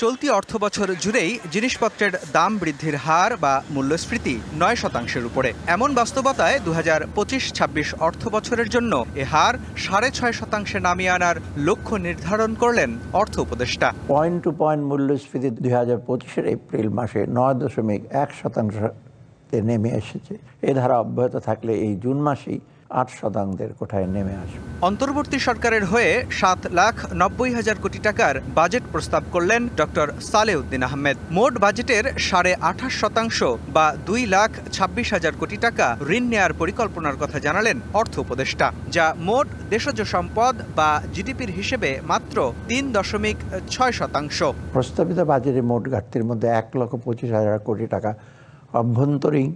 চলতি অর্থবছর জুড়েই জিনিসপত্রের দাম বৃদ্ধির হার বা মূল্যস্ফীতি ৯% উপরে। এমন বাস্তবতায় ২০২৫-২৬ অর্থবছরের জন্য এ হার ৬.৫% নামিয়ে আনার লক্ষ্য নির্ধারণ করলেন অর্থ উপদেষ্টা। পয়েন্ট টু পয়েন্ট মূল্যস্ফীতি ২০২৫-এর এপ্রিল মাসে ৯.১% নেমে এসেছে। এ ধারা অব্যাহত থাকলে এই জুন মাসেই ৮% কোঠায় নেমে আসবে। অন্তর্বর্তী সরকারের হয়ে ৭,৯০,০০০ কোটি টাকার বাজেট প্রস্তাব করলেন ডক্টর সালেউদ্দিন আহমেদ। মোট বাজেটের ২৮.৫% বা ২,২৬,০০০ কোটি টাকা ঋণ নেয়ার পরিকল্পনার কথা জানালেন অর্থ উপদেষ্টা, যা মোট দেশজ সম্পদ বা জিডিপির হিসেবে মাত্র ৩.৬%। প্রস্তাবিত বাজেটের মোট ঘাটতির মধ্যে ১,২৫,০০০ কোটি টাকা অভ্যন্তরীণ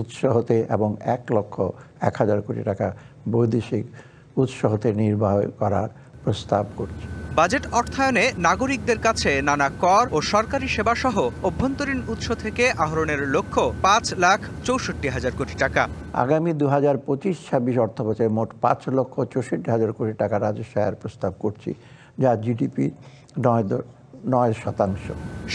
উৎস হতে এবং ১,০০,০০০ কোটি টাকা বৈদেশিক উৎস হতে নির্বাহ করার প্রস্তাব করছে। বাজেট অর্থায়নে নাগরিকদের কাছে নানা কর ও সরকারি সেবাসহ অভ্যন্তরীণ উৎস থেকে আহরণের লক্ষ্য ৫,৬৪,০০০ কোটি টাকা। আগামী ২০২৫-২৬ অর্থবছরে মোট ৫,৬৪,০০০ কোটি টাকা রাজস্ব আয়ের প্রস্তাব করছি, যা জিডিপি ৯%।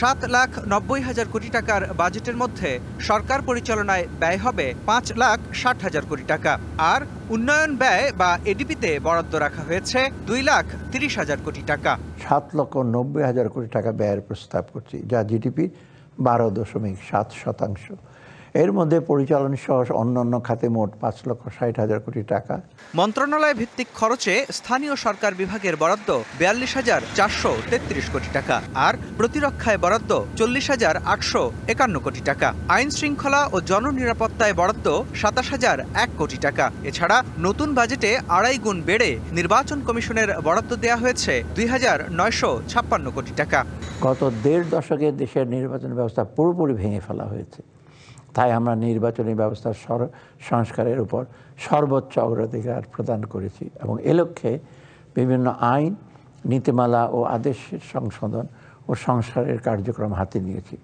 ৭,৯০,০০০ কোটি টাকার বাজেটের মধ্যে সরকার পরিচালনায় ব্যয় হবে ৫,৬০,০০০ কোটি টাকা, আর উন্নয়ন ব্যয় বা এডিপিতে বরাদ্দ রাখা হয়েছে ২,৩০,০০০ কোটি টাকা। ৭,৯০,০০০ কোটি টাকা ব্যয়ের প্রস্তাব করছি, যা জিডিপি ১২.৭%। এর মধ্যে পরিচালন সহ অন্যান্য খাতে মোট ৫,৬০,০০০ কোটি টাকা। মন্ত্রণালয় ভিত্তিক খরচে স্থানীয় সরকার বিভাগের বরাদ্দ ৪২,৪৩৩ কোটি টাকা, আর প্রতিরক্ষায় বরাদ্দ ৪০,৮৫১ কোটি টাকা। আইন শৃঙ্খলা ও জননিরাপত্তায় বরাদ্দ ২৭,০০১ কোটি টাকা। এছাড়া নতুন বাজেটে ২.৫ গুণ বেড়ে নির্বাচন কমিশনের বরাদ্দ দেওয়া হয়েছে ২,৯৫৬ কোটি টাকা। গত দেড় দশকে দেশের নির্বাচন ব্যবস্থা পুরোপুরি ভেঙে ফেলা হয়েছে। তাই আমরা নির্বাচনী ব্যবস্থার সংস্কারের উপর সর্বোচ্চ অগ্রাধিকার প্রদান করেছি এবং এ লক্ষ্যে বিভিন্ন আইন, নীতিমালা ও আদেশের সংশোধন ও সংস্কারের কার্যক্রম হাতে নিয়েছি।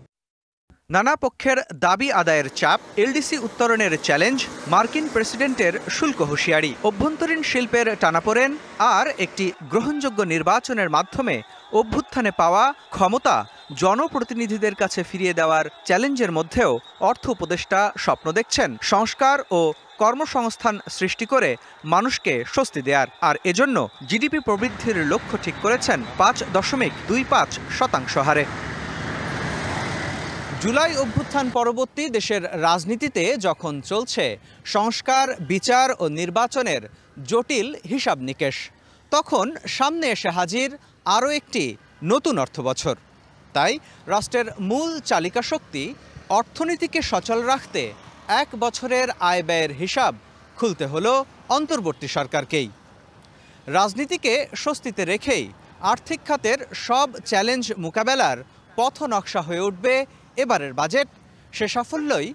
নানা পক্ষের দাবি আদায়ের চাপ, এলডিসি উত্তরণের চ্যালেঞ্জ, মার্কিন প্রেসিডেন্টের শুল্ক হুঁশিয়ারি, অভ্যন্তরীণ শিল্পের টানাপোড়েন আর একটি গ্রহণযোগ্য নির্বাচনের মাধ্যমে অভ্যুত্থানে পাওয়া ক্ষমতা জনপ্রতিনিধিদের কাছে ফিরিয়ে দেওয়ার চ্যালেঞ্জের মধ্যেও অর্থ উপদেষ্টা স্বপ্ন দেখছেন সংস্কার ও কর্মসংস্থান সৃষ্টি করে মানুষকে স্বস্তি দেয়ার। আর এজন্য জিডিপি প্রবৃদ্ধির লক্ষ্য ঠিক করেছেন ৫.২৫% হারে। জুলাই অভ্যুত্থান পরবর্তী দেশের রাজনীতিতে যখন চলছে সংস্কার, বিচার ও নির্বাচনের জটিল হিসাব নিকেশ, তখন সামনে এসে হাজির আরও একটি নতুন অর্থবছর। তাই রাষ্ট্রের মূল চালিকা শক্তি অর্থনীতিকে সচল রাখতে ১ বছরের আয় ব্যয়ের হিসাব খুলতে হলো অন্তর্বর্তী সরকারকেই। রাজনীতিকে স্বস্তিতে রেখেই আর্থিক খাতের সব চ্যালেঞ্জ মোকাবেলার পথ নকশা হয়ে উঠবে এবারের বাজেট। সে সাফল্যই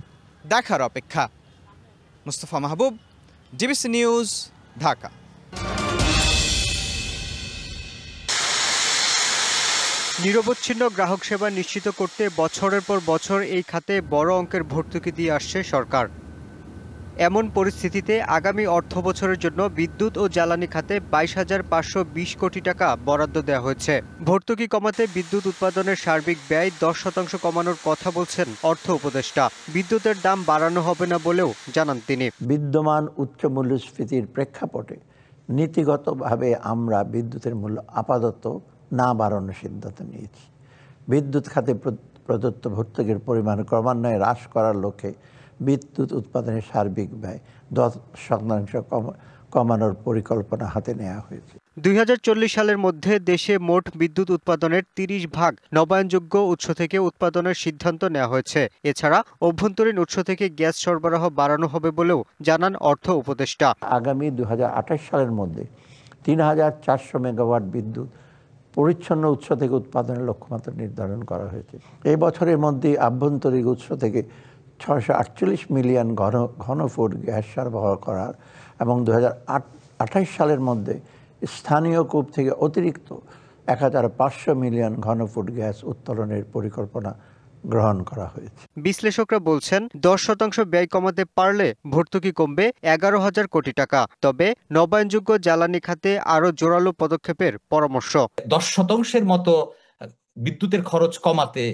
দেখার অপেক্ষা। মুস্তফা মাহবুব, ডিবিসি নিউজ, ঢাকা। নিরবচ্ছিন্ন গ্রাহক সেবা নিশ্চিত করতে বছরের পর বছর এই খাতে বড় অঙ্কের ভর্তুকি দিয়ে আসছে সরকার। এমন পরিস্থিতিতে আগামী অর্থবছরের জন্য বিদ্যুৎ ও জ্বালানি খাতে ২২,৫২০ কোটি টাকা বরাদ্দ দেওয়া হয়েছে। ভর্তুকি কমাতে বিদ্যুৎ উৎপাদনের সার্বিক ব্যয় ১০% কমানোর কথা বলছেন অর্থ উপদেষ্টা। বিদ্যুতের দাম বাড়ানো হবে না বলেও জানান তিনি। বিদ্যমান উচ্চ মূল্যস্ফীতির প্রেক্ষাপটে নীতিগতভাবে আমরা বিদ্যুতের মূল্য আপাতত না বাড়ানোর সিদ্ধান্ত নিয়েছি। বিদ্যুৎ খাতে প্রদত্ত ভর্তুকির পরিমাণ ক্রমান্বয়ে হ্রাস করার লক্ষ্যে বিদ্যুৎ উৎপাদনের সার্বিক ব্যয় ১০% কমানোর পরিকল্পনা হাতে নেওয়া হয়েছে। ২০৪০ সালের মধ্যে দেশে মোট বিদ্যুৎ উৎপাদনের ৩০% নবায়নযোগ্য উৎস থেকে উৎপাদনের সিদ্ধান্ত নেওয়া হয়েছে। এছাড়া অভ্যন্তরীণ উৎস থেকে গ্যাস সরবরাহ বাড়ানো হবে বলেও জানান অর্থ উপদেষ্টা। আগামী ২০২৮ সালের মধ্যে ৩,৪০০ মেগাওয়াট বিদ্যুৎ পরিচ্ছন্ন উৎস থেকে উৎপাদনের লক্ষ্যমাত্রা নির্ধারণ করা হয়েছে। এই বছরের মধ্যে আভ্যন্তরীণ উৎস থেকে ৬৪৮ মিলিয়ন ঘনফুট গ্যাস সরবরাহ করার এবং ২০২৮ সালের মধ্যে স্থানীয় কূপ থেকে অতিরিক্ত ১৫০০ মিলিয়ন ঘনফুট গ্যাস উত্তোলনের পরিকল্পনা গ্রহণ করা হয়েছে। বিশ্লেষকরা বলছেন ১০% ব্যয় কমাতে পারলে ভর্তুকি কমবে ১১,০০০ কোটি টাকা। তবে নবায়নযোগ্য জ্বালানি খাতে আরও জোরালো পদক্ষেপের পরামর্শ। ১০% মতো বিদ্যুতের খরচ কমাতে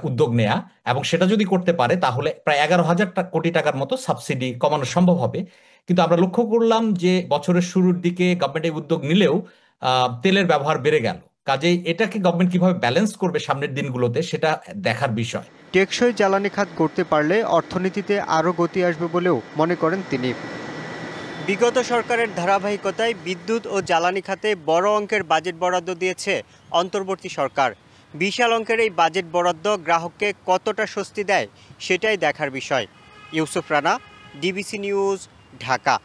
উদ্যোগ নেয়া, এবং সেটা যদি করতে পারে তাহলে প্রায় 11,000 কোটি টাকার মতো সাবসিডি কমানো সম্ভব হবে। কিন্তু আমরা লক্ষ্য করলাম যে বছরের শুরুর দিকে গভর্নমেন্ট এই উদ্যোগ নিলেও তেলের ব্যবহার বেড়ে গেল। কাজেই এটাকে গভর্নমেন্ট কিভাবে ব্যালেন্স করবে সামনের দিনগুলোতে সেটা দেখার বিষয়। টেকসই জ্বালানি খাত করতে পারলে অর্থনীতিতে আরও গতি আসবে বলেও মনে করেন তিনি। বিগত সরকারের ধারাবাহিকতায় বিদ্যুৎ ও জ্বালানি খাতে বড় অঙ্কের বাজেট বরাদ্দ দিয়েছে অন্তর্বর্তী সরকার। বিশাল অঙ্কের এই বাজেট বরাদ্দ গ্রাহককে কতটা স্বস্তি দেয় সেটাই দেখার বিষয়। Yusuf Rana, DBC news, Dhaka.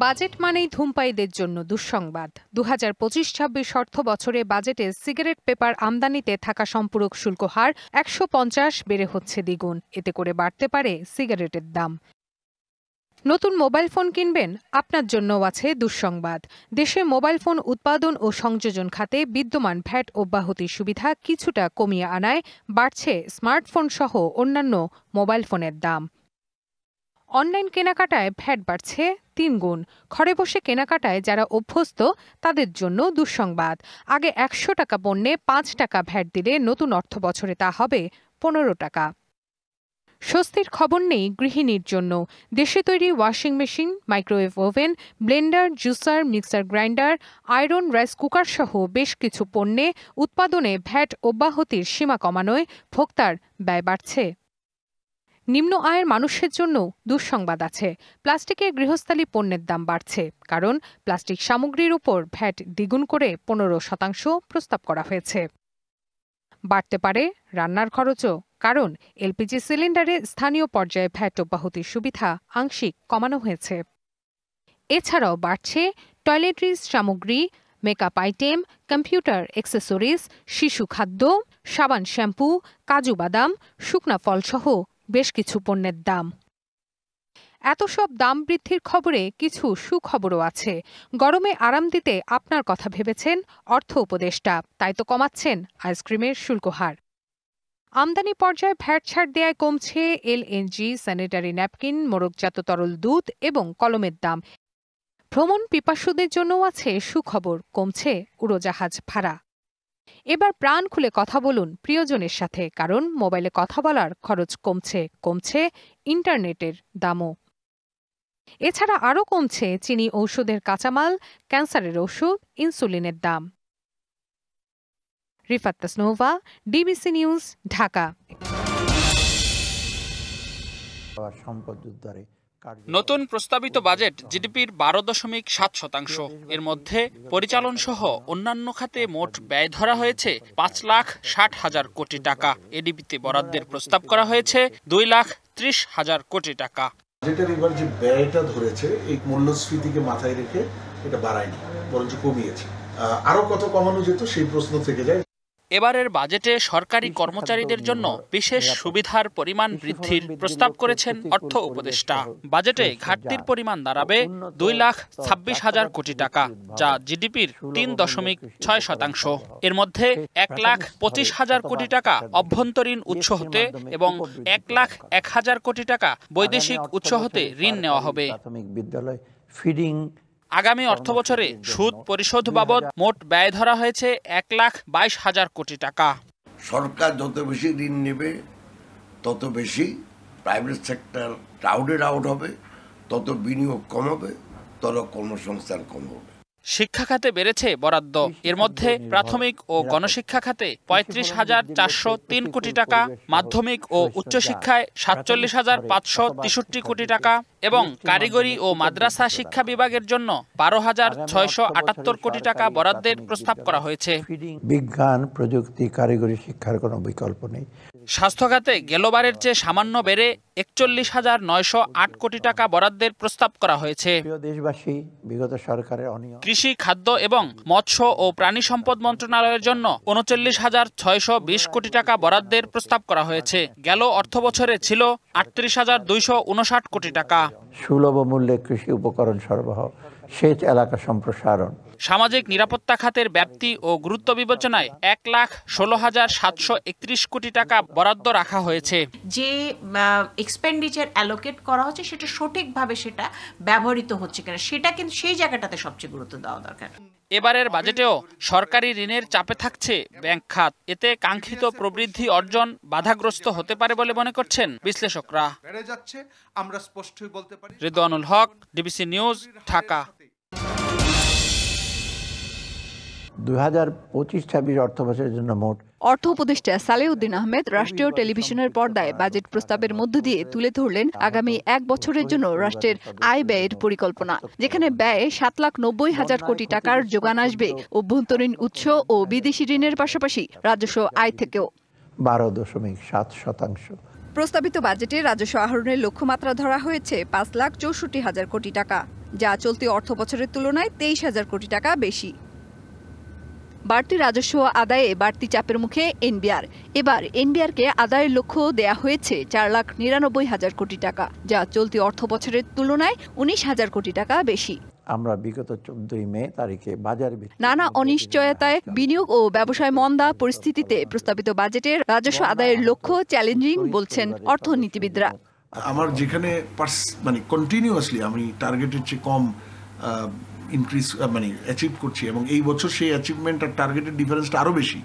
Budget মানেই ধূমপায়ীদের জন্য দুঃসংবাদ। 2025-26 অর্থ বছরে বাজেটে সিগারেট পেপার আমদানিতে থাকা সম্পূরক শুল্ক হার 150 বেড়ে হচ্ছে দ্বিগুণ। এতে করে বাড়তে পারে সিগারেটের দাম। নতুন মোবাইল ফোন কিনবেন? আপনার জন্যও আছে দুঃসংবাদ। দেশে মোবাইল ফোন উৎপাদন ও সংযোজন খাতে বিদ্যমান ভ্যাট অব্যাহতির সুবিধা কিছুটা কমিয়ে আনায় বাড়ছে স্মার্টফোন সহ অন্যান্য মোবাইল ফোনের দাম। অনলাইন কেনাকাটায় ভ্যাট বাড়ছে 3 গুণ। ঘরে বসে কেনাকাটায় যারা অভ্যস্ত তাদের জন্য দুঃসংবাদ। আগে 100 টাকা পণ্যে 5 টাকা ভ্যাট দিলে নতুন অর্থবছরে তা হবে 15 টাকা। স্বস্তির খবর নেই গৃহিণীর জন্য। দেশে তৈরি washing machine, microwave oven, Blender, juicer, mixer grinder, iron rice cooker সহ বেশ কিছু পণ্যে উৎপাদনে ভ্যাট অব্যাহতির সীমা কমানোয় ভোক্তার ব্যয় বাড়ছে। নিম্ন আয়ের মানুষের জন্য দুঃসংবাদ আছে। প্লাস্টিকের গৃহস্থালী পণ্যের দাম বাড়ছে, কারণ প্লাস্টিক সামগ্রীর উপর ভ্যাট দ্বিগুণ করে 15% প্রস্তাব করা হয়েছে। বাড়তে পারে রান্নার খরচও, কারণ এলপিজি সিলিন্ডারে স্থানীয় পর্যায়ে ভ্যাট অব্যাহতির সুবিধা আংশিক কমানো হয়েছে। এছাড়াও বাড়ছে টয়লেট্রিজ সামগ্রী, মেকআপ আইটেম, কম্পিউটার অ্যাক্সেসরিজ, শিশু খাদ্য, সাবান, শ্যাম্পু, কাজু বাদাম, শুকনা ফলসহ বেশ কিছু পণ্যের দাম। এত সব দাম বৃদ্ধির খবরে কিছু সুখবরও আছে। গরমে আরাম দিতে আপনার কথা ভেবেছেন অর্থ উপদেষ্টা, তাই তো কমাচ্ছেন আইসক্রিমের শুল্ক হার। আমদানি পর্যায়ে ভ্যাট ছাড় দেয়ায় কমছে এলএনজি, স্যানিটারি ন্যাপকিন, মোড়কজাত তরল দুধ এবং কলমের দাম। ভ্রমণ পিপাসুদের জন্যও আছে সুখবর, কমছে উড়োজাহাজ ভাড়া। এবার প্রাণ খুলে কথা বলুন প্রিয়জনের সাথে, কারণ মোবাইলে কথা বলার খরচ কমছে ইন্টারনেটের দামও। এছাড়া আরও কমছে চিনি ঔষধের কাঁচামাল, ক্যান্সারের ওষুধ, ইনসুলিনের দাম। Rifat Tasnova, DBC news, Dhaka. সম্পদ উদ্ধারে নতুন প্রস্তাবিত বাজেট জিডিপির 12.7%। এর মধ্যে পরিচালন সহ অন্যান্য খাতে মোট ব্যয় ধরা হয়েছে 5,60,000 কোটি টাকা। এডিবিতে বরাদ্দের প্রস্তাব করা হয়েছে 2,30,000 কোটি টাকা। বাজেটের এবার যে ব্যয়টা ধরেছে এই মূল্যস্ফীতিকে মাথায় রেখে এটা বাড়ায়নি, বরঞ্চ কমিয়েছে। আরো কত কমানো যেত সেই প্রশ্ন থেকে যায়। এবারের বাজেটে সরকারি কর্মচারীদের জন্য বিশেষ সুবিধার পরিমাণ বৃদ্ধির প্রস্তাব করেছেন অর্থ উপদেষ্টা। বাজেটে ঘাটতির পরিমাণ দাঁড়াবে 2,26,000 কোটি টাকা, যা জিডিপির 3.6%। এর মধ্যে 1,25,000 কোটি টাকা অভ্যন্তরীণ উৎস হতে এবং 1,01,000 কোটি টাকা বৈদেশিক উৎস হতে ঋণ নেওয়া হবে। প্রাথমিক বিদ্যালয় ফিডিং আগামী অর্থবছরে সুদ পরিশোধ বাবদ মোট ব্যয় ধরা হয়েছে 1,22,000 কোটি টাকা। সরকার যত বেশি ঋণ নেবে তত বেশি প্রাইভেট সেক্টর ক্রাউডেড আউট হবে, তত বিনিয়োগ কম হবে, তত কর্মসংস্থান কম হবে। শিক্ষা খাতে বেড়েছে বরাদ্দ। এর মধ্যে প্রাথমিক ও গণশিক্ষা খাতে 35,403 কোটি টাকা, মাধ্যমিক ও উচ্চশিক্ষায় 47,563 কোটি টাকা এবং কারিগরি ও মাদ্রাসা শিক্ষা বিভাগের জন্য 12,678 কোটি টাকা বরাদ্দের প্রস্তাব করা হয়েছে। বিজ্ঞান, প্রযুক্তি, কারিগরি শিক্ষার কোনো বিকল্প নেই। স্বাস্থ্য খাতে গেলবারের চেয়ে সামান্য বেড়ে 41,908 কোটি টাকা বরাদ্দের প্রস্তাব করা হয়েছে। প্রিয় দেশবাসী, বিগত সরকারের অনিয়ম কৃষি, খাদ্য এবং মৎস্য ও প্রাণী সম্পদ মন্ত্রণালয়ের জন্য 39,620 কোটি টাকা বরাদ্দের প্রস্তাব করা হয়েছে। গেল অর্থবছরে ছিল 38,259 কোটি টাকা। সুলভ মূল্যে কৃষি উপকরণ সরবরাহ সেচ এলাকা সম্প্রসারণ। সামাজিক নিরাপত্তা খাতের ব্যাপ্তি ও গুরুত্ব বিবেচনায় 1,16,731 কোটি টাকা বরাদ্দ রাখা হয়েছে। যে এক্সপেন্ডিচার অ্যালোকেট করা হচ্ছে সেটা সঠিকভাবে সেটা ব্যবহৃত হচ্ছে কিনা সেটা কিন্তু সেই জায়গাটাতে সবচেয়ে গুরুত্ব দেওয়া দরকার। এবারের বাজেটেও সরকারি ঋণের চাপে থাকছে ব্যাংক খাত। এতে কাঙ্ক্ষিত প্রবৃদ্ধি অর্জন বাধাগ্রস্ত হতে পারে বলে মনে করছেন বিশ্লেষকরা। রিদওয়ানুল হক, ডিবিসি নিউজ, ঢাকা। 2025-26 অর্থবছরের জন্য মোট অর্থ উপদেষ্টা সালেউদ্দিন আহমেদ রাষ্ট্রীয় টেলিভিশনের পর্দায় বাজেট প্রস্তাবের মধ্য দিয়ে তুলে ধরলেন আগামী 1 বছরের জন্য রাষ্ট্রের আয় ব্যয়ের পরিকল্পনা, যেখানে ব্যয়ে 7,90,000 কোটি টাকার যোগান আসবে অভ্যন্তরীণ উৎস ও বিদেশি ঋণের পাশাপাশি রাজস্ব আয় থেকেও। 12.7%। প্রস্তাবিত বাজেটে রাজস্ব আহরণের লক্ষ্যমাত্রা ধরা হয়েছে 5,64,000 কোটি টাকা, যা চলতি অর্থ বছরের তুলনায় 23,000 কোটি টাকা বেশি। বাড়তি রাজস্ব আদায়ে বাড়তি চাপের মুখে এনবিআর। এবার এনবিআরকে আদায়ের লক্ষ্য দেয়া হয়েছে 4,99,000 কোটি টাকা, যা চলতি অর্থ বছরের তুলনায় 19,000 কোটি টাকা বেশি। আমরা বিগত 14 মে তারিখে বাজার নানা অনিশ্চয়তায় বিনিয়োগ ও ব্যবসায় মন্দা পরিস্থিতিতে প্রস্তাবিত বাজেটের রাজস্ব আদায়ের লক্ষ্য চ্যালেঞ্জিং বলছেন অর্থনীতিবিদরা। আমার যেখানে মানে কন্টিনিউয়াসলি আমি টার্গেটের চেয়ে কম ইনক্রিজ মানে অ্যাচিভ করছি এবং এই বছর সেই অ্যাচিভমেন্ট আর টার্গেটের ডিফারেন্সটা আরও বেশি,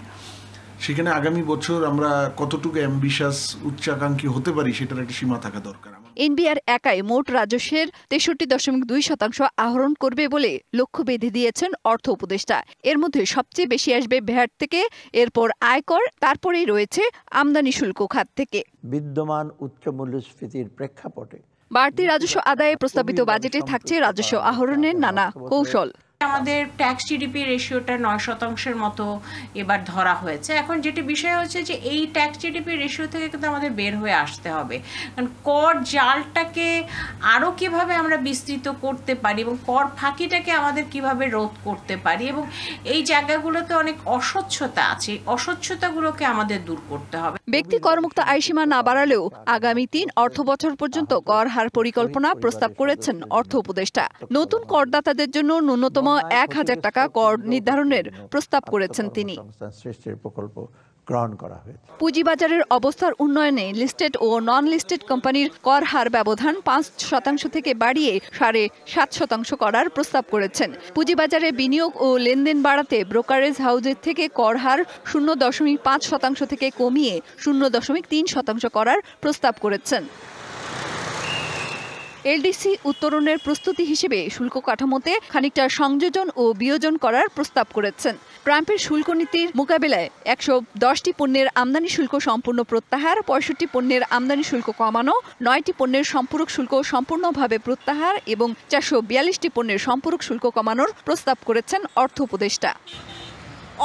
সেখানে আগামী বছর আমরা কতটুকু অ্যাম্বিশাস উচ্চাকাঙ্ক্ষী হতে পারি সেটার একটা সীমা থাকা দরকার। এনবিআর একাই মোট রাজস্বের 63.2% আহরণ করবে বলে লক্ষ্য বেঁধে দিয়েছেন অর্থ উপদেষ্টা। এর মধ্যে সবচেয়ে বেশি আসবে ভ্যাট থেকে, এরপর আয়কর, তারপরেই রয়েছে আমদানি শুল্ক খাত থেকে। বিদ্যমান উচ্চ মূল্যস্ফীতির প্রেক্ষাপটে বাড়তি রাজস্ব আদায়ে প্রস্তাবিত বাজেটে থাকছে রাজস্ব আহরণের নানা কৌশল। আমাদের ট্যাক্স জিডিপি রেশিওটা 9% মতো এবার ধরা হয়েছে। এখন যেটি বিষয় হচ্ছে যে এই ট্যাক্স জিডিপি রেশিও থেকে কিন্তু আমাদের বের হয়ে আসতে হবে, কারণ কর জালটাকে আরও কিভাবে আমরা বিস্তৃত করতে পারি এবং কর ফাঁকিটাকে আমাদের কিভাবে রোধ করতে পারি, এবং এই জায়গাগুলোতে অনেক অস্বচ্ছতা আছে, অস্বচ্ছতাগুলোকে আমাদের দূর করতে হবে। ব্যক্তি করমুক্ত আয়সীমা না বাড়ালেও আগামী 3 অর্থ বছর পর্যন্ত কর হার পরিকল্পনা প্রস্তাব করেছেন অর্থ উপদেষ্টা। নতুন করদাতাদের জন্য ন্যূনতম 1,000 টাকা কর নির্ধারণের প্রস্তাব করেছেন তিনি। পুঁজিবাজারের অবস্থার উন্নয়নে লিস্টেড ও নন লিস্টেড কোম্পানির কর হার ব্যবধান 5% থেকে বাড়িয়ে 7.5% করার প্রস্তাব করেছেন। পুঁজিবাজারে বিনিয়োগ ও লেনদেন বাড়াতে ব্রোকারেজ হাউজের থেকে কর হার 0.5% থেকে কমিয়ে 0.3% করার প্রস্তাব করেছেন। এলডিসি উত্তরণের প্রস্তুতি হিসেবে শুল্ক কাঠামোতে খানিকটা সংযোজন ও বিয়োজন করার প্রস্তাব করেছেন। ট্রাম্পের শুল্ক নীতির মোকাবেলায় 110টি পণ্যের আমদানি শুল্ক সম্পূর্ণ প্রত্যাহার, 65 পণ্যের আমদানি শুল্ক কমানো, 9টি পণ্যের সম্পূরক শুল্ক সম্পূর্ণভাবে প্রত্যাহার এবং 442টি পণ্যের সম্পূরক শুল্ক কমানোর প্রস্তাব করেছেন অর্থ উপদেষ্টা।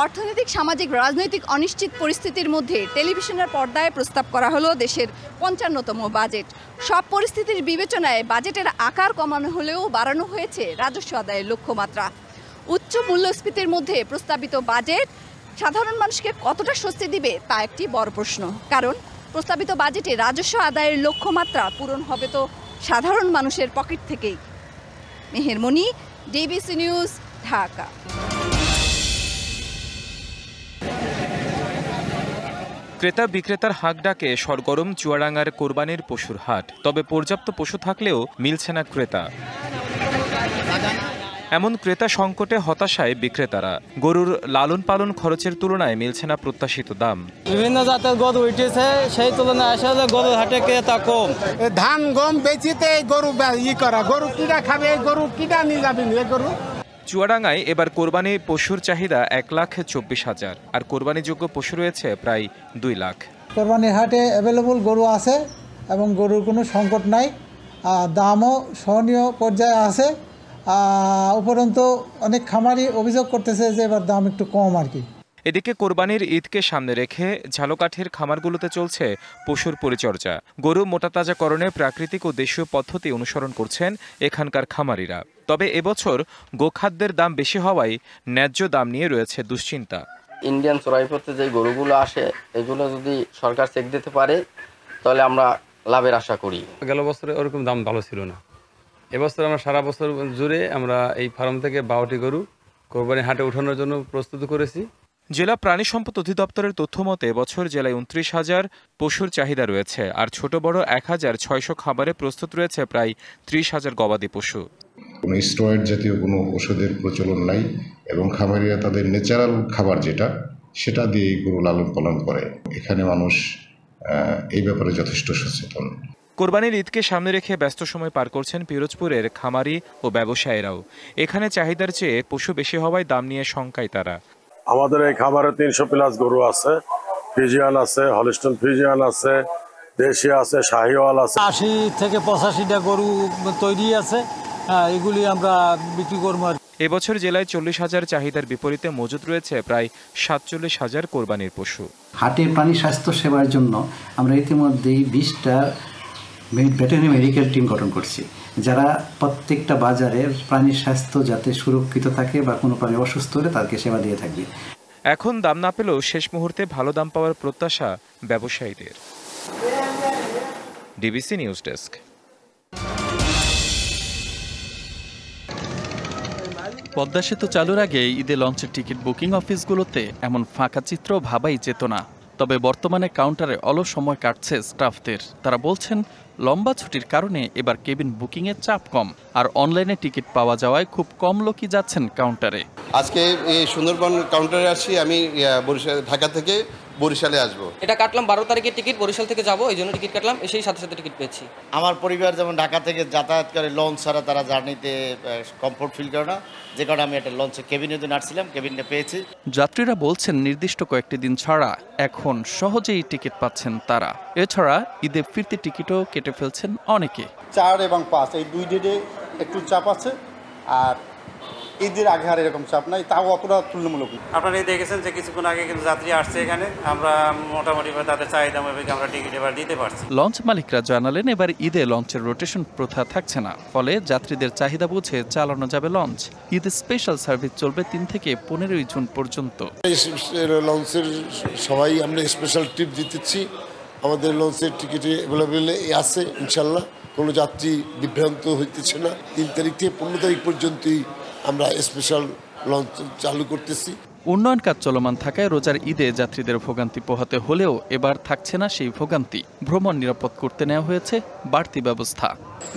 অর্থনৈতিক, সামাজিক, রাজনৈতিক অনিশ্চিত পরিস্থিতির মধ্যে টেলিভিশনের পর্দায় প্রস্তাব করা হলো দেশের 55তম বাজেট। সব পরিস্থিতির বিবেচনায় বাজেটের আকার কমানো হলেও বাড়ানো হয়েছে রাজস্ব আদায়ের লক্ষ্যমাত্রা। উচ্চ মূল্যস্ফীতির মধ্যে প্রস্তাবিত বাজেট সাধারণ মানুষকে কতটা স্বস্তি দিবে তা একটি বড় প্রশ্ন, কারণ প্রস্তাবিত বাজেটে রাজস্ব আদায়ের লক্ষ্যমাত্রা পূরণ হবে তো সাধারণ মানুষের পকেট থেকেই। মেহের মনি, ডিবিসি নিউজ, ঢাকা। ক্রেতা বিক্রেতার হাঁক ডাকে সরগরম চুয়াডাঙ্গার কোরবানির পশুর হাট, তবে পর্যাপ্ত পশু থাকলেও মিলছে না ক্রেতা। এমন ক্রেতা সংকটে হতাশায় বিক্রেতারা। গরুর লালন পালন খরচের তুলনায় মিলছে না প্রত্যাশিত দাম। বিভিন্ন জাতের গরু উঠেছে, সেই তুলনায় আসলে গরুর হাটে ক্রেতা কম। ধান গম বেচিতে গরু করা, গরু কিনা খাবে, গরু কিনা নিয়ে যাবেন গরু। চুয়াডাঙ্গায় এবার কোরবানি পশুর চাহিদা 1,24,000, আর কোরবানিযোগ্য পশু রয়েছে প্রায় 2 লাখ। কোরবানির হাটে অ্যাভেলেবল গরু আছে এবং গরুর কোনো সংকট নাই, দামও সহনীয় পর্যায়ে আছে। উপরন্তু অনেক খামারি অভিযোগ করতেছে যে এবার দাম একটু কম আর কি। এদিকে কোরবানির ঈদকে সামনে রেখে ঝালকাঠির খামারগুলোতে চলছে পশুর পরিচর্যা। গরু মোটাতাজাকরণে প্রাকৃতিক ও দেশীয় পদ্ধতি অনুসরণ করছেন এখানকার খামারিরা। তবে এবছর গোখাদ্যের দাম বেশি হওয়ায় ন্যায্য দাম নিয়ে রয়েছে দুশ্চিন্তা। ইন্ডিয়ান চড়াইপথে যে গরুগুলো আসে, এগুলো যদি সরকার চেক দিতে পারে তাহলে আমরা লাভের আশা করি। গেল বছরে ওরকম দাম ভালো ছিল না, এবছর আমরা সারা বছর জুড়ে আমরা এই ফার্ম থেকে 12টি গরু কোরবানি হাটে ওঠানোর জন্য প্রস্তুত করেছি। জেলা প্রাণী সম্পদ অধিদপ্তরের তথ্য মতে এবছর জেলায় 29,000 পশুর চাহিদা রয়েছে, আর ছোট বড় 1,600 খামারে প্রস্তুত রয়েছে প্রায় 30,000 গবাদি পশু। কোনো স্টেরয়েড জাতীয় কোনো ওষুধের প্রচলন নাই এবং খামারিরা তাদের ন্যাচারাল খাবার যেটা সেটা দিয়ে গরু লালন পালন করে। এখানে মানুষ এই ব্যাপারে যথেষ্ট সচেতন। কোরবানির ঈদকে সামনে রেখে ব্যস্ত সময় পার করছেন পিরোজপুরের খামারি ও ব্যবসায়ীরাও। এখানে চাহিদার চেয়ে পশু বেশি হওয়ায় দাম নিয়ে শঙ্কায় তারা। আমাদের এই খামারে 300+ গরু আছে, ফ্রিজিয়ান আছে, হলিস্টন ফ্রিজিয়ান আছে, দেশি আছে, শাহিওয়াল আছে। 80 থেকে 85টা গরু তৈরি আছে, এগুলি আমরা বিক্রি করব। এবছর জেলায় 40,000 চাহিদার বিপরীতে মজুদ রয়েছে প্রায় 47,000 কোরবানির পশু। হাটে প্রাণী স্বাস্থ্য সেবার জন্য আমরা ইতিমধ্যেই 20টা ভেটেরিনারি মেডিকেল টিম গঠন করছি, যারা প্রত্যেকটা বাজারে প্রাণীর স্বাস্থ্য যাতে সুরক্ষিত থাকে বা কোনো প্রাণী অসুস্থ হলে তাদেরকে সেবা দিয়ে থাকবে। এখন দাম না পেলেও শেষ মুহূর্তে ভালো দাম পাওয়ার প্রত্যাশা ব্যবসায়ীদের। DBC news desk. পদ্মা সেতু চালুর আগে ঈদে লঞ্চের টিকিট বুকিং অফিসগুলোতে এমন ফাঁকা চিত্র ভাবাই যেত না। তবে বর্তমানে কাউন্টারে অলস সময় কাটছে স্টাফদের। তারা বলছেন লম্বা ছুটির কারণে এবার কেবিন বুকিংয়ের চাপ কম, আর অনলাইনে টিকিট পাওয়া যাওয়ায় খুব কম লোকই যাচ্ছেন কাউন্টারে। আজকে এই সুন্দরবন কাউন্টারে আসছি, আমি ঢাকা থেকে বরিশালে আসবো। এটা কাটলাম 12 তারিখের টিকিট, বরিশাল থেকে যাবো, এই জন্য টিকিট কাটলাম, এসেই সাথে সাথে টিকিট পেয়েছি। আমার পরিবার যেমন ঢাকা থেকে যাতায়াত করে, লঞ্চ ছাড়া তারা জার্নিতে কমফোর্ট ফিল করে না, যে কারণে আমি একটা লঞ্চে কেবিনের জন্য আসছিলাম, কেবিনটা পেয়েছি। যাত্রীরা বলছেন নির্দিষ্ট কয়েকটি দিন ছাড়া এখন সহজেই টিকিট পাচ্ছেন তারা। এছাড়া ঈদে ফিরতি টিকিটও কেটে ফেলছেন অনেকে। 4 এবং 5 এই 2 ডেটে একটু চাপ আছে, আর ঈদের আগে আর এরকম চাপ নাই, তাও অতটা তুলনামূলক। আপনারা দেখেছেন যে কিছুক্ষণ আগে কিন্তু যাত্রী আসছে এখানে, আমরা মোটামুটি তাদের চাহিদা মোতাবেক আমরা টিকিট এবার দিতে পারছি। লঞ্চ মালিকরা জানালেন এবার ঈদে লঞ্চের রোটেশন প্রথা থাকছে না, ফলে যাত্রীদের চাহিদা বুঝে চালানো যাবে লঞ্চ। ঈদ স্পেশাল সার্ভিস চলবে 3 থেকে 15 জুন পর্যন্ত। লঞ্চের সবাই আমরা স্পেশাল ট্রিপ দিতেছি, আমাদের লঞ্চের টিকিটে অ্যাভেলেবেল আছে ইনশাল্লাহ, কোনো যাত্রী বিভ্রান্ত হইতেছে না। 3 তারিখ থেকে 15 তারিখ পর্যন্তই আমরা স্পেশাল লঞ্চ চালু করতেছি। উন্নয়ন কাজ চলমান থাকায় রোজার ঈদে যাত্রীদের ভোগান্তি পোহাতে হলেও এবার থাকছে না সেই ভোগান্তি। ভ্রমণ নিরাপদ করতে নেওয়া হয়েছে বাড়তি ব্যবস্থা।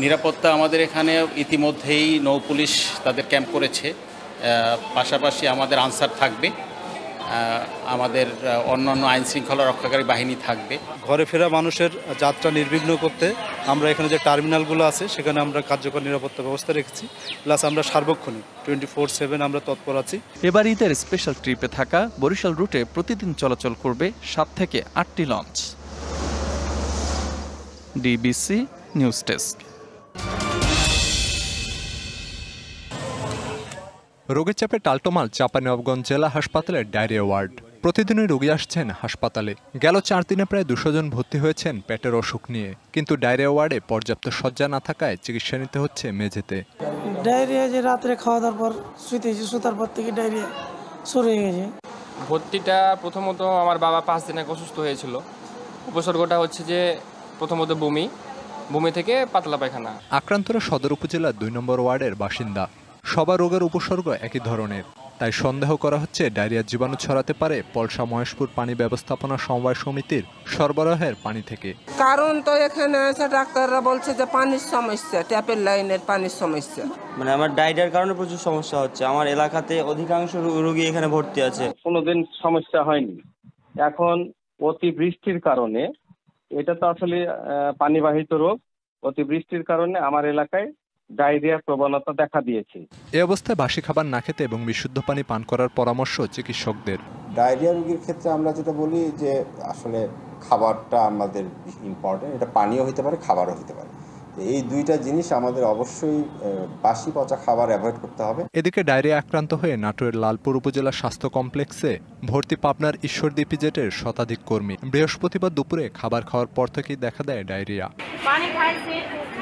নিরাপত্তা আমাদের এখানে ইতিমধ্যেই নৌ পুলিশ তাদের ক্যাম্প করেছে, পাশাপাশি আমাদের আনসার থাকবে, আমাদের অন্যান্য আইন শৃঙ্খলা রক্ষাকারী বাহিনী থাকবে। ঘরে ফেরা মানুষের যাত্রা নির্বিঘ্ন করতে আমরা এখানে যে টার্মিনালগুলো আছে সেখানে আমরা কার্যকর নিরাপত্তা ব্যবস্থা রেখেছি, প্লাস আমরা সার্বক্ষণিক 24/7 আমরা তৎপর আছি। এবার ঈদের স্পেশাল ট্রিপে থাকা বরিশাল রুটে প্রতিদিন চলাচল করবে 7 থেকে 8টি লঞ্চ। DBC news desk. রোগীর চাপে টালটোমাল চাঁপাইনবাবগঞ্জ জেলা হাসপাতালের ডায়রিয়া ওয়ার্ড। প্রতিদিনই রোগী আসছেন হাসপাতালে। গেল 4 দিনে প্রায় 200 জন ভর্তি হয়েছেন পেটের অসুখ নিয়ে, কিন্তু ডায়রিয়া ওয়ার্ডে পর্যাপ্ত শয্যা না থাকায় চিকিৎসা নিতে হচ্ছে মেঝেতে। ডায়রিয়া যে রাত্রে খাওয়া দাওয়ার পর সুতার পর থেকে ডায়রিয়া শুরু হয়ে গেছে। ভর্তিটা প্রথমত আমার বাবা 5 দিন আগে অসুস্থ হয়েছিল। উপসর্গটা হচ্ছে যে প্রথমত বমি থেকে পাতলা পায়খানা। আক্রান্তরা সদর উপজেলার 2 নম্বর ওয়ার্ডের বাসিন্দা। সবার রোগের উপসর্গ একই ধরনের, তাই সন্দেহ করা হচ্ছে ডায়রিয়ার জীবাণু ছড়াতে পারে পলসা মহেশপুর পানি ব্যবস্থাপনা সমবায় সমিতির সরবরাহের পানি থেকে। কারণ তো এখানে এসে ডাক্তাররা বলছে যে পানির সমস্যা, ট্যাপের লাইনের পানির সমস্যা। মানে আমার ডায়রিয়ার কারণে প্রচুর সমস্যা হচ্ছে। আমার এলাকাতে অধিকাংশ রোগী এখানে ভর্তি আছে। কোনোদিন সমস্যা হয়নি, এখন অতি বৃষ্টির কারণে, এটা তো আসলে পানিবাহিত রোগ, অতি বৃষ্টির কারণে আমার এলাকায় ডায়রিয়ার প্রবণতা দেখা দিয়েছে। এই অবস্থায় বাসি খাবার না খেতে এবং বিশুদ্ধ পানি পান করার পরামর্শ চিকিৎসকদের। ডায়রিয়া রোগীর ক্ষেত্রে আমরা যেটা বলি যে আসলে খাবারটা আমাদের ইম্পর্টেন্ট, এটা পানিও হতে পারে, খাবারও হতে পারে। এই দুইটা জিনিস আমাদের অবশ্যই বাসি পচা খাবার অ্যাভয়েড করতে হবে। এদিকে ডায়রিয়া আক্রান্ত হয়ে নাটোরের লালপুর উপজেলা স্বাস্থ্য কমপ্লেক্সে ভর্তি পাবনার ঈশ্বরদী পিজেটের শতাধিক কর্মী। বৃহস্পতিবার দুপুরে খাবার খাওয়ার পর থেকেই দেখা দেয় ডায়রিয়া। পানি খাইছি,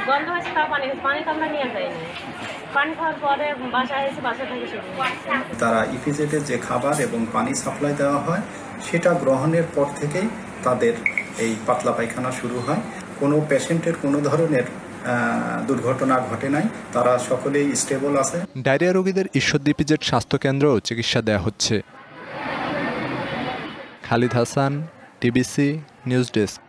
গন্ধ হয়েছে, তাও পানি তো আমরা নিয়ে যাইনি। পানি খাওয়ার পরে বাসায় এসে বাসা থেকে শুরু। তারা ইপিজেডে যে খাবার এবং পানি সাপ্লাই দেওয়া হয় সেটা গ্রহণের পর থেকেই তাদের এই পাতলা পায়খানা শুরু হয়। কোনো পেশেন্টের কোনো ধরনের দুর্ঘটনা ঘটে নাই, তারা সকলেই স্টেবল আছে। ডায়রিয়া রোগীদের ঈশ্বরদী ইপিজেড স্বাস্থ্যকেন্দ্রেও চিকিৎসা দেওয়া হচ্ছে। Khalid Hasan, TBC news desk.